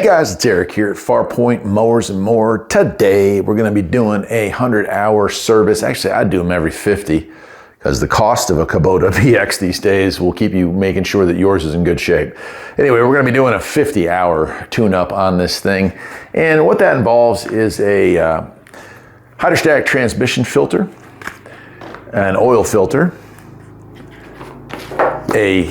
Hey guys, it's Eric here at Farpoint Mowers and More. Today we're going to be doing a 100-hour service. Actually, I do them every 50 because the cost of a Kubota BX these days will keep you making sure that yours is in good shape. Anyway, we're going to be doing a 50-hour tune-up on this thing. And what that involves is a hydrostatic transmission filter, an oil filter, a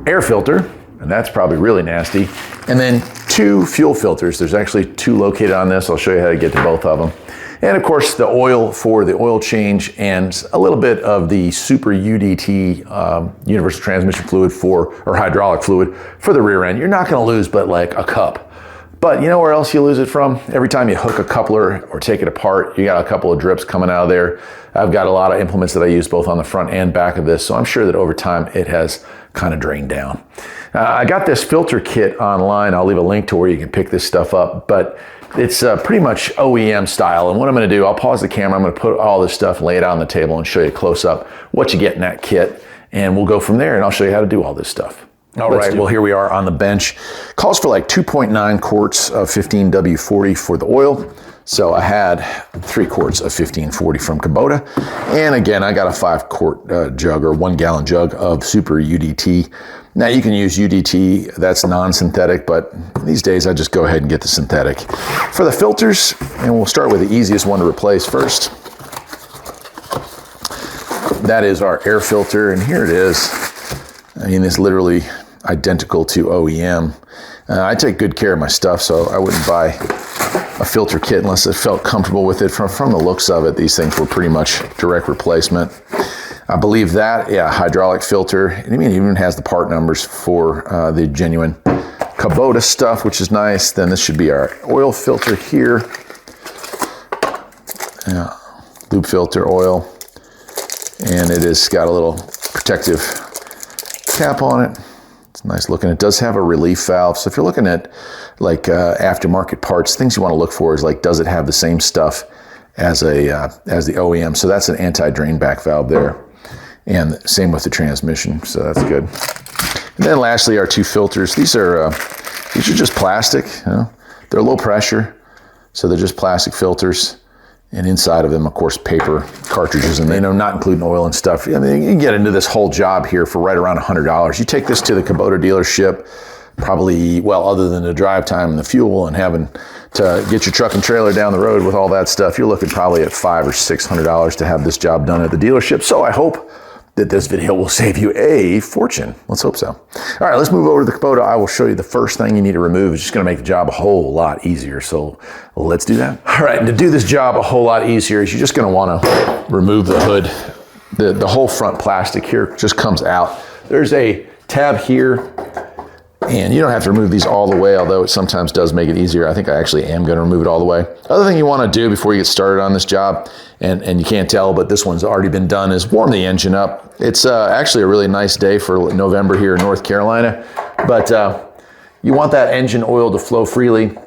air filter, and that's probably really nasty, and then 2 fuel filters. There's actually 2 located on this. I'll show you how to get to both of them. And of course, the oil for the oil change and a little bit of the super UDT, universal transmission fluid or hydraulic fluid for the rear end. You're not gonna lose but like a cup. But you know where else you lose it from? Every time you hook a coupler or take it apart, you got a couple of drips coming out of there. I've got a lot of implements that I use both on the front and back of this, so I'm sure that over time it has kind of drained down. I got this filter kit online. I'll leave a link to where you can pick this stuff up, but it's pretty much OEM style. And what I'm gonna do, I'll pause the camera, I'm gonna put all this stuff, lay it out on the table and show you close up what you get in that kit. And we'll go from there and I'll show you how to do all this stuff. All right, well, here we are on the bench. Calls for like 2.9 quarts of 15W40 for the oil. So I had 3 quarts of 1540 from Kubota. And again, I got a 5-quart jug or 1-gallon jug of super UDT. Now you can use UDT, that's non-synthetic, but these days I just go ahead and get the synthetic. For the filters, and we'll start with the easiest one to replace first. That is our air filter, and here it is. I mean, it's literally identical to OEM. I take good care of my stuff, so I wouldn't buy a filter kit unless I felt comfortable with it. From the looks of it, these things were pretty much direct replacement. I believe that, yeah, hydraulic filter. I mean, it even has the part numbers for the genuine Kubota stuff, which is nice. Then this should be our oil filter here. Yeah, lube filter oil. And it has got a little protective cap on it. It's nice looking. It does have a relief valve. So if you're looking at like aftermarket parts, things you want to look for is like, does it have the same stuff as the OEM? So that's an anti-drain back valve there. And same with the transmission, so that's good. And then lastly, our 2 filters. These are just plastic. You know? They're low pressure, so they're just plastic filters. And inside of them, of course, paper cartridges, and they know not including oil and stuff. I mean, you can get into this whole job here for right around $100. You take this to the Kubota dealership, probably, well, other than the drive time and the fuel and having to get your truck and trailer down the road with all that stuff, you're looking probably at $500 or $600 to have this job done at the dealership. So I hope that this video will save you a fortune. Let's hope so. All right, let's move over to the Kubota. I will show you the first thing you need to remove. It's just gonna make the job a whole lot easier. So let's do that. All right, and to do this job a whole lot easier is you're just gonna wanna remove the hood. The whole front plastic here just comes out. There's a tab here, and you don't have to remove these all the way, although it sometimes does make it easier. I think I actually am gonna remove it all the way. Other thing you wanna do before you get started on this job, and you can't tell, but this one's already been done, is warm the engine up. It's actually a really nice day for November here in North Carolina, but you want that engine oil to flow freely.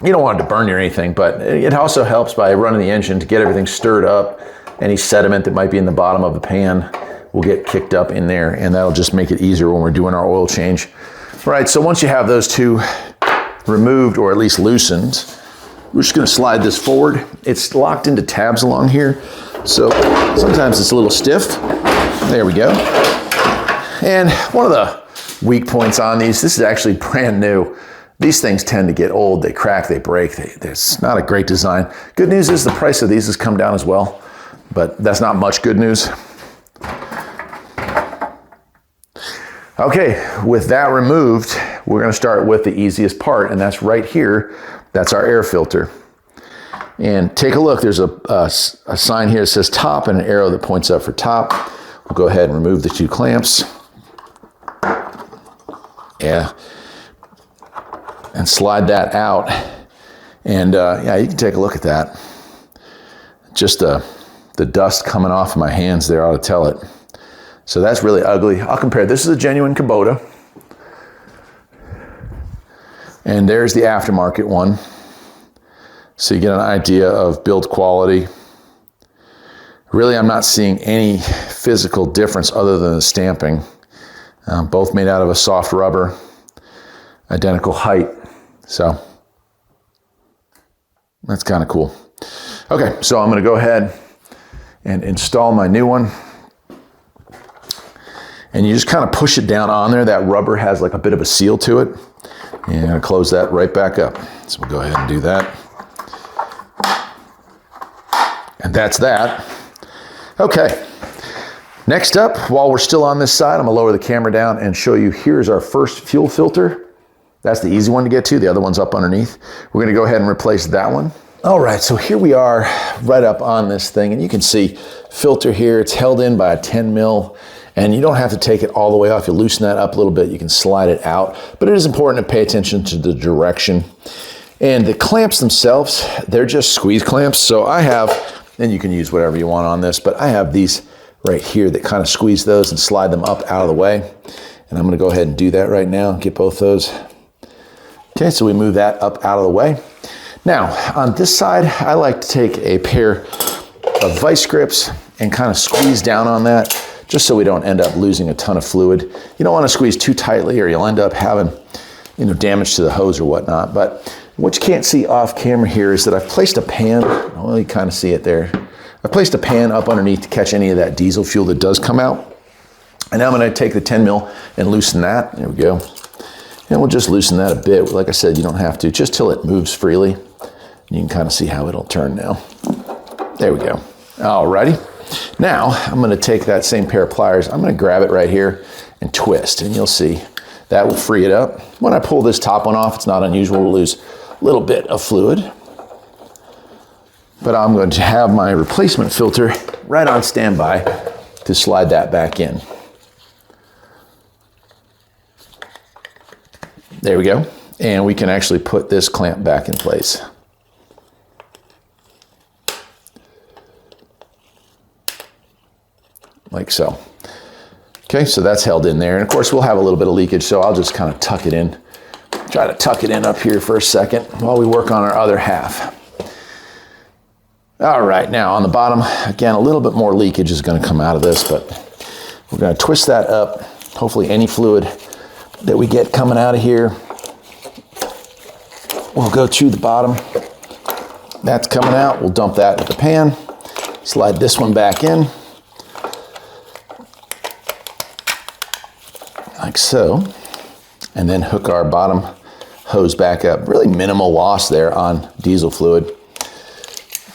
You don't want it to burn you or anything, but it also helps by running the engine to get everything stirred up. Any sediment that might be in the bottom of the pan will get kicked up in there, and that'll just make it easier when we're doing our oil change. All right, so once you have those 2 removed or at least loosened, we're just gonna slide this forward. It's locked into tabs along here, so sometimes it's a little stiff. There we go. And one of the weak points on these, this is actually brand new. These things tend to get old, they crack, they break. It's not a great design. Good news is the price of these has come down as well, but that's not much good news. Okay, with that removed, we're gonna start with the easiest part, and that's right here. That's our air filter. And take a look, there's a sign here that says top and an arrow that points up for top. We'll go ahead and remove the 2 clamps. Yeah. And slide that out. And yeah, you can take a look at that. Just the dust coming off of my hands there ought to tell it. So that's really ugly. I'll compare. This is a genuine Kubota. And there's the aftermarket one. So you get an idea of build quality. Really, I'm not seeing any physical difference other than the stamping. Both made out of a soft rubber, identical height. So that's kind of cool. Okay, so I'm going to go ahead and install my new one. And you just kind of push it down on there. That rubber has like a bit of a seal to it. And I'm going to close that right back up. So we'll go ahead and do that. And that's that. Okay. Next up, while we're still on this side, I'm going to lower the camera down and show you, here's our first fuel filter. That's the easy one to get to. The other one's up underneath. We're going to go ahead and replace that one. All right, so here we are right up on this thing. And you can see filter here. It's held in by a 10 mil. And you don't have to take it all the way off. You loosen that up a little bit, you can slide it out. But it is important to pay attention to the direction. And the clamps themselves, they're just squeeze clamps. So I have, and you can use whatever you want on this, but I have these right here that kind of squeeze those and slide them up out of the way. And I'm gonna go ahead and do that right now, get both those. Okay, so we move that up out of the way. Now, on this side, I like to take a pair of vice grips and kind of squeeze down on that, just so we don't end up losing a ton of fluid. You don't want to squeeze too tightly or you'll end up having, damage to the hose or whatnot. But what you can't see off camera here is that I've placed a pan, well, you kind of see it there. I placed a pan up underneath to catch any of that diesel fuel that does come out. And now I'm going to take the 10 mil and loosen that. There we go. And we'll just loosen that a bit. Like I said, you don't have to, just till it moves freely. You can kind of see how it'll turn now. There we go. Alrighty. Now, I'm going to take that same pair of pliers, I'm going to grab it right here and twist, and you'll see that will free it up. When I pull this top one off, it's not unusual to lose a little bit of fluid. But I'm going to have my replacement filter right on standby to slide that back in. There we go. And we can actually put this clamp back in place. Like so. Okay, so that's held in there. And of course, we'll have a little bit of leakage, so I'll just kind of tuck it in. Try to tuck it in up here for a second while we work on our other half. All right, now on the bottom, again, a little bit more leakage is going to come out of this, but we're going to twist that up. Hopefully any fluid that we get coming out of here will go to the bottom. That's coming out. We'll dump that into the pan. Slide this one back in. Like so, and then hook our bottom hose back up. Really minimal loss there on diesel fluid.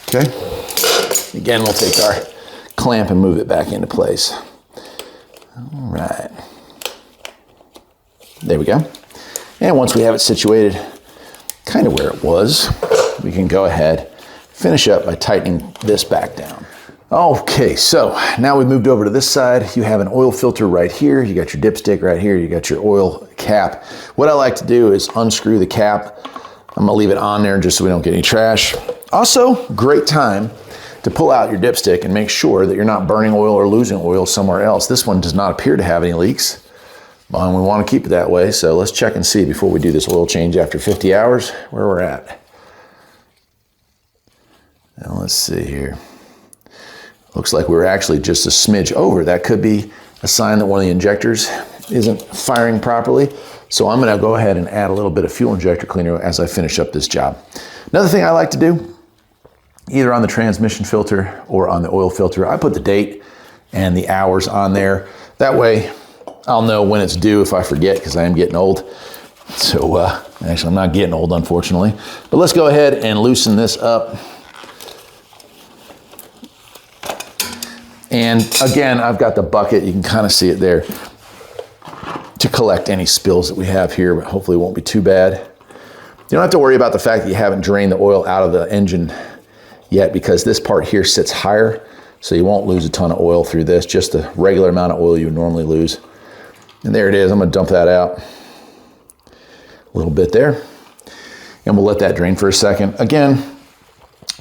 Okay, again, we'll take our clamp and move it back into place. All right, there we go. And once we have it situated kind of where it was, we can go ahead, finish up by tightening this back down. Okay, so now we moved over to this side. You have an oil filter right here. You got your dipstick right here. You got your oil cap. What I like to do is unscrew the cap. I'm gonna leave it on there just so we don't get any trash. Also, great time to pull out your dipstick and make sure that you're not burning oil or losing oil somewhere else. This one does not appear to have any leaks, and we want to keep it that way. So let's check and see before we do this oil change after 50 hours where we're at. Now let's see here. Looks like we're actually just a smidge over. That could be a sign that one of the injectors isn't firing properly. So I'm gonna go ahead and add a little bit of fuel injector cleaner as I finish up this job. Another thing I like to do, either on the transmission filter or on the oil filter, I put the date and the hours on there. That way I'll know when it's due if I forget, because I am getting old. So actually I'm not getting old, unfortunately. But let's go ahead and loosen this up. And again, I've got the bucket, you can kind of see it there, to collect any spills that we have here, but hopefully it won't be too bad. You don't have to worry about the fact that you haven't drained the oil out of the engine yet, because this part here sits higher, so you won't lose a ton of oil through this, just the regular amount of oil you would normally lose. And there it is, I'm gonna dump that out. A little bit there. And we'll let that drain for a second. Again,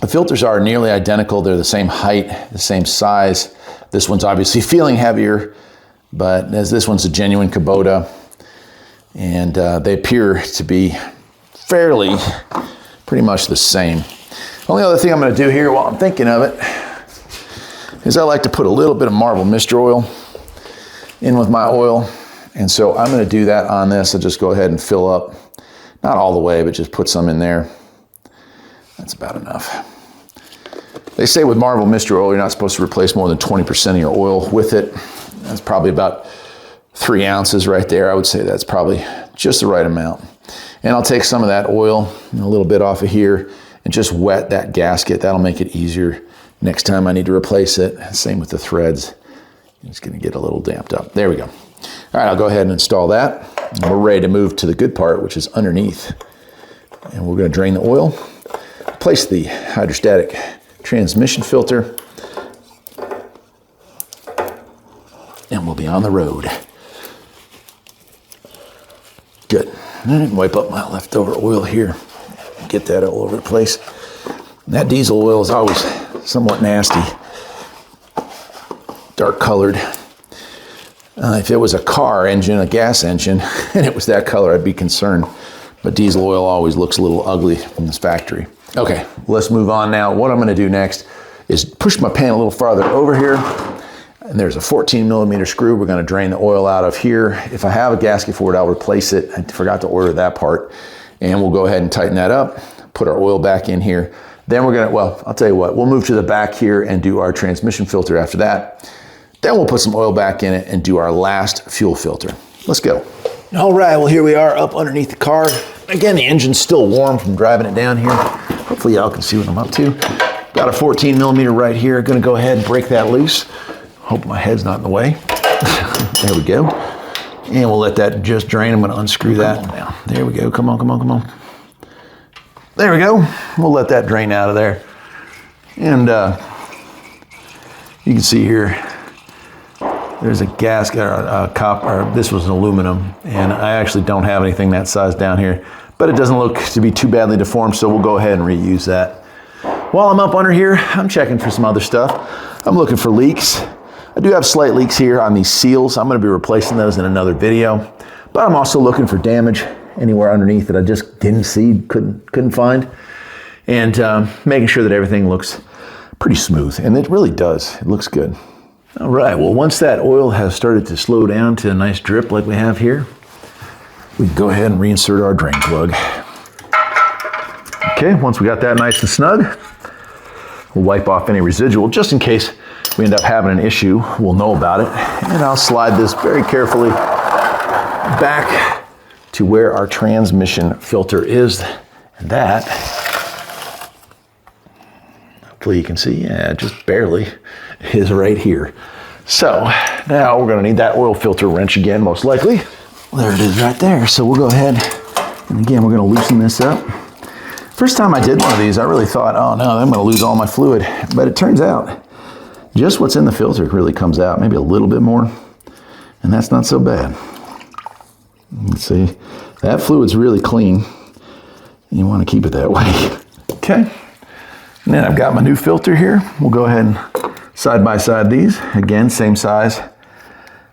the filters are nearly identical. They're the same height, the same size. This one's obviously feeling heavier, but as this one's a genuine Kubota, and they appear to be fairly, pretty much the same. Only other thing I'm gonna do here while I'm thinking of it is I like to put a little bit of Marble Mister oil in with my oil. And so I'm gonna do that on this. I'll just go ahead and fill up Not all the way, but just put some in there. That's about enough. They say with Marvel Mystery Oil, you're not supposed to replace more than 20% of your oil with it. That's probably about 3 ounces right there. I would say that's probably just the right amount. And I'll take some of that oil, a little bit off of here, and just wet that gasket. That'll make it easier next time I need to replace it. Same with the threads. It's gonna get a little damped up. There we go. All right, I'll go ahead and install that. And we're ready to move to the good part, which is underneath. And we're gonna drain the oil, place the hydrostatic transmission filter, and we'll be on the road. Good. And wipe up my leftover oil here. Get that all over the place. And that diesel oil is always somewhat nasty. Dark colored. If it was a car engine, a gas engine, and it was that color, I'd be concerned. But diesel oil always looks a little ugly from this factory. Okay, let's move on now. What I'm gonna do next is push my pan a little farther over here. And there's a 14mm screw. We're gonna drain the oil out of here. If I have a gasket for it, I'll replace it. I forgot to order that part. And we'll go ahead and tighten that up, put our oil back in here. Then we're gonna, well, I'll tell you what, we'll move to the back here and do our transmission filter after that. Then we'll put some oil back in it and do our last fuel filter. Let's go. All right, well, here we are up underneath the car. Again, the engine's still warm from driving it down here. Hopefully y'all can see what I'm up to. Got a 14mm right here. Gonna go ahead and break that loose. Hope my head's not in the way. There we go. And we'll let that just drain. I'm gonna unscrew that now. There we go, come on, come on, come on. There we go. We'll let that drain out of there. And you can see here, there's a gasket or a copper, this was aluminum, and I actually don't have anything that size down here, but it doesn't look to be too badly deformed, so we'll go ahead and reuse that. While I'm up under here, I'm checking for some other stuff. I'm looking for leaks. I do have slight leaks here on these seals. I'm gonna be replacing those in another video, but I'm also looking for damage anywhere underneath that I just didn't see, couldn't find, and making sure that everything looks pretty smooth, and it really does. It looks good. All right, well, once that oil has started to slow down to a nice drip like we have here, we can go ahead and reinsert our drain plug. Okay, once we got that nice and snug, we'll wipe off any residual just in case we end up having an issue. We'll know about it. And I'll slide this very carefully back to where our transmission filter is. And that, hopefully you can see, yeah, just barely, is right here. So now we're gonna need that oil filter wrench again, most likely. There it is right there. So we'll go ahead, and again, we're gonna loosen this up. First time I did one of these, I really thought, oh no, I'm gonna lose all my fluid. But it turns out, just what's in the filter really comes out, maybe a little bit more, and that's not so bad. Let's see, that fluid's really clean. You wanna keep it that way. Okay, and then I've got my new filter here. We'll go ahead and side by side these. Again, same size,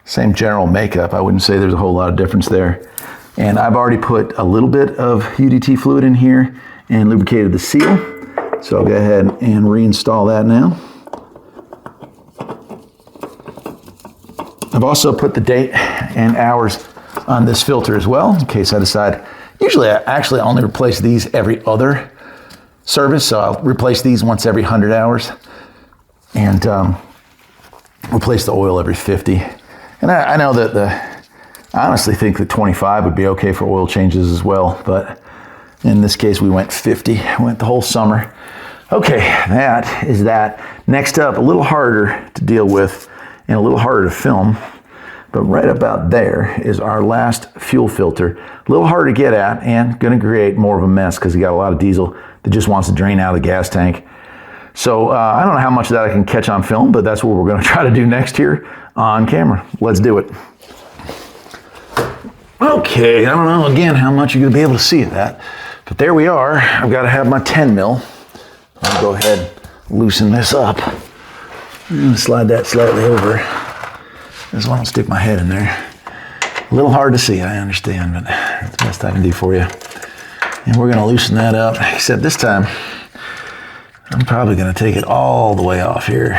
same general makeup. I wouldn't say there's a whole lot of difference there. And I've already put a little bit of UDT fluid in here and lubricated the seal. So I'll go ahead and reinstall that now. I've also put the date and hours on this filter as well, in case I decide. Usually I only replace these every other service, so I'll replace these once every 100 hours. And replace the oil every 50. And I know that I honestly think that 25 would be okay for oil changes as well, but in this case we went 50, went the whole summer. Okay, that is that. Next up, a little harder to deal with and a little harder to film, but right about there is our last fuel filter. A little harder to get at and gonna create more of a mess because you got a lot of diesel that just wants to drain out of the gas tank. So I don't know how much of that I can catch on film, but that's what we're gonna try to do next here on camera. Let's do it. Okay, I don't know again how much you're gonna be able to see of that, but there we are. I've gotta have my 10 mil. I'll go ahead and loosen this up. And slide that slightly over. This one, I'll stick my head in there. A little hard to see, I understand, but that's the best I can do for you. And we're gonna loosen that up, except this time, I'm probably gonna take it all the way off here.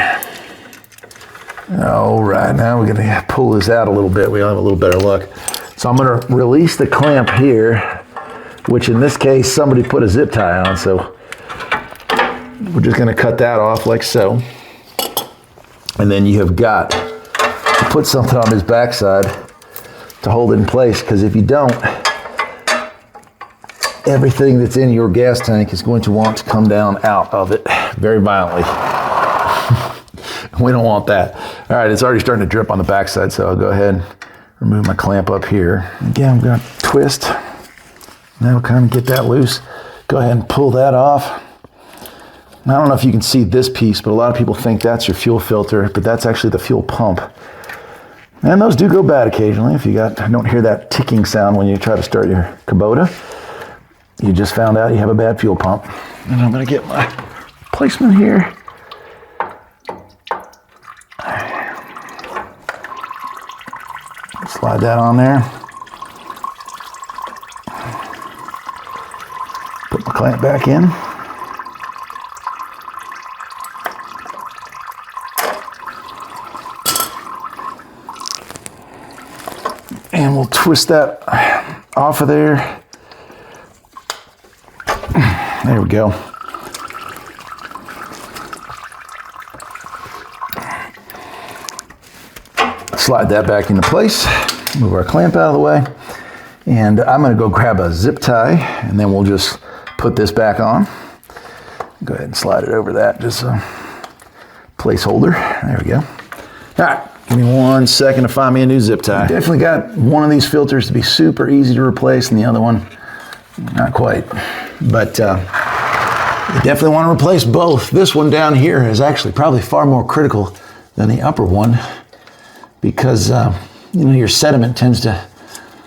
All right, now we're gonna pull this out a little bit. We'll have a little better luck. So I'm gonna release the clamp here. which in this case, somebody put a zip tie on, so we're just gonna cut that off like so. And then you have got to put something on this backside to hold it in place, because if you don't, everything that's in your gas tank is going to want to come down out of it very violently. We don't want that. All right, it's already starting to drip on the backside, so I'll go ahead and remove my clamp up here. Again, I'm gonna twist. That'll kind of get that loose. Go ahead and pull that off. I don't know if you can see this piece, but a lot of people think that's your fuel filter, but that's actually the fuel pump. And those do go bad occasionally. If you don't hear that ticking sound when you try to start your Kubota, you just found out you have a bad fuel pump. And I'm gonna get my replacement here. Slide that on there. Put my clamp back in. And we'll twist that off of there. There we go. Slide that back into place. Move our clamp out of the way. And I'm gonna go grab a zip tie, and then we'll just put this back on. Go ahead and slide it over that, just a placeholder. There we go. All right, give me 1 second to find me a new zip tie. Definitely got one of these filters to be super easy to replace, and the other one, not quite. But you definitely want to replace both. This one down here is actually probably far more critical than the upper one, because your sediment tends to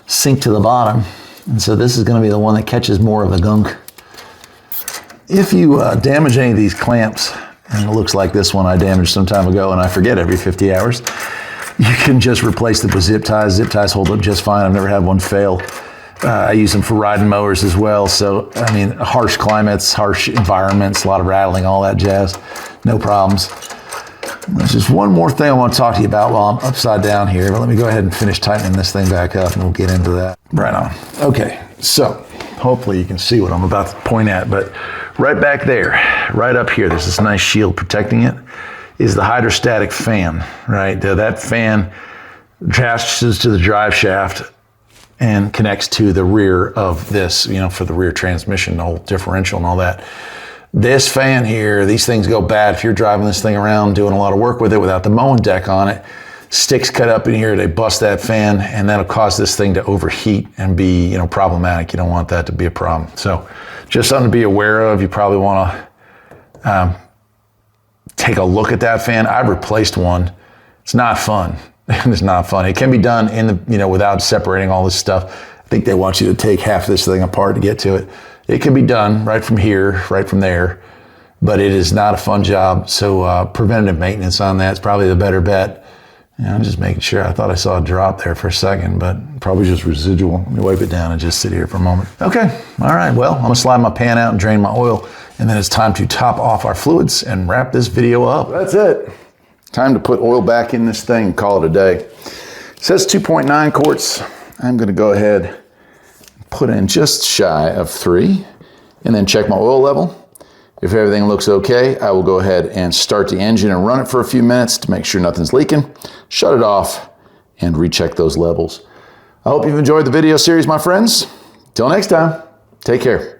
sink to the bottom, and so this is going to be the one that catches more of the gunk. If you damage any of these clamps, and it looks like this one I damaged some time ago, and I forget every 50 hours, you can just replace it with zip ties. Zip ties hold up just fine. I've never had one fail. I use them for riding mowers as well. So, I mean, harsh climates, harsh environments, a lot of rattling, all that jazz, no problems. There's just one more thing I want to talk to you about while I'm upside down here, but let me go ahead and finish tightening this thing back up and we'll get into that. Right on. Okay, so hopefully you can see what I'm about to point at, but right back there, right up here, there's this nice shield protecting it, is the hydrostatic fan, right? That fan attaches to the drive shaft and connects to the rear of this, for the rear transmission, the whole differential and all that. This fan here, these things go bad if you're driving this thing around doing a lot of work with it without the mowing deck on it. Sticks cut up in here, they bust that fan, and that'll cause this thing to overheat and be, problematic. You don't want that to be a problem. So just something to be aware of. You probably want to take a look at that fan. I've replaced one. It's not fun. It's not fun. It can be done without separating all this stuff. I think they want you to take half this thing apart to get to it. It can be done right from here, right from there, but it is not a fun job. So preventative maintenance on that is probably the better bet. I'm just making sure. I thought I saw a drop there for a second, but probably just residual. Let me wipe it down and just sit here for a moment. Okay, all right, well, I'm gonna slide my pan out and drain my oil, and then it's time to top off our fluids and wrap this video up. That's it. Time to put oil back in this thing and call it a day. It says 2.9 quarts. I'm gonna go ahead and put in just shy of 3, and then check my oil level. If everything looks okay, I will go ahead and start the engine and run it for a few minutes to make sure nothing's leaking, shut it off, and recheck those levels. I hope you've enjoyed the video series, my friends. Till next time, take care.